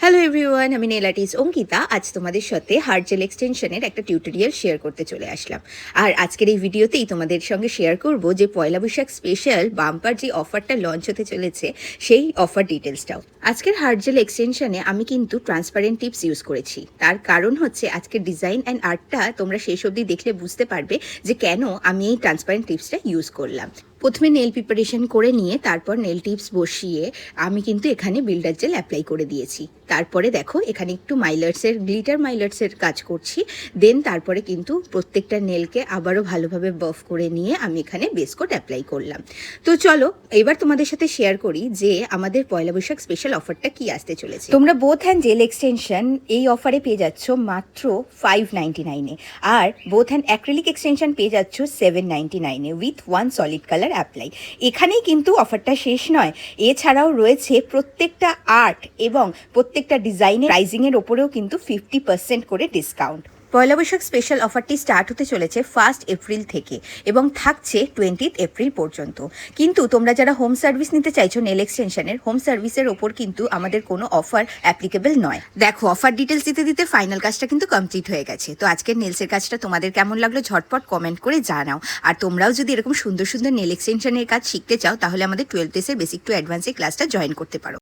Hello everyone, আমি nail artist Ankita. আজ তোমাদের সাথে হার্ট জেল এক্সটেনশনের একটা টিউটোরিয়াল শেয়ার করতে চলে আসলাম। আর আজকের এই ভিডিওতেই তোমাদের সঙ্গে শেয়ার করব যে পয়লা বৈশাখ স্পেশাল বাম্পার যে অফারটা লঞ্চ হতে চলেছে সেই অফার ডিটেলসটাও। আজকের হার্ট জেল এক্সটেনশনে আমি কিন্তু ট্রান্সপারেন্ট টিপস ইউজ করেছি। তার কারণ হচ্ছে আজকের ডিজাইন অ্যান্ড আর্টটা তোমরা শেষ অবধি দেখলে বুঝতে পারবে যে কেন আমি এই ট্রান্সপারেন্ট টিপসটা ইউজ করলাম। প্রথমে নেল প্রিপারেশন করে নিয়ে তারপর নেল টিপস বসিয়ে আমি কিন্তু এখানে বিল্ডার জেল অ্যাপ্লাই করে দিয়েছি। তারপরে দেখো এখানে একটু গ্লিটার মাইলার্সের কাজ করছি। দেন তারপরে কিন্তু প্রত্যেকটা নেলকে আবারও ভালোভাবে বাফ করে নিয়ে আমি এখানে বেস কোট অ্যাপ্লাই করলাম। তো চলো এবার তোমাদের সাথে শেয়ার করি যে আমাদের পয়লা বৈশাখ স্পেশাল অফারটা কি আসতে চলেছে। তোমরা বোথ হ্যান্ড জেল এক্সটেনশন এই অফারে পেয়ে যাচ্ছ মাত্র 599-এ, আর বোথ হ্যান্ড অ্যাক্রিলিক এক্সটেনশন পেয়ে যাচ্ছ 799-এ with one solid colour apply. এখানেই কিন্তু অফারটা শেষ নয়, এছাড়াও রয়েছে প্রত্যেকটা আর্ট এবং প্রত্যেকটা ডিজাইনের প্রাইজিংয়ের ওপরেও কিন্তু 50% করে ডিসকাউন্ট। পয়লা বৈশাখ স্পেশাল অফারটি স্টার্ট হতে চলেছে 1 এপ্রিল থেকে এবং থাকছে 20 এপ্রিল পর্যন্ত। কিন্তু তোমরা যারা হোম সার্ভিস নিতে চাইছো নেল এক্সটেনশনের, হোম সার্ভিসের ওপর কিন্তু আমাদের কোনো অফার অ্যাপ্লিকেবল নয়। দেখো অফার ডিটেলস দিতে দিতে ফাইনাল কাজটা কিন্তু কমপ্লিট হয়ে গেছে। তো আজকের নেলসের কাজটা তোমাদের কেমন লাগলো ঝটপট কমেন্ট করে জানাও। আর তোমরাও যদি এরকম সুন্দর সুন্দর নেল এক্সটেনশনের কাজ শিখতে চাও তাহলে আমাদের 12 ডেজের বেসিক টু অ্যাডভান্সের ক্লাসটা জয়েন করতে পারো।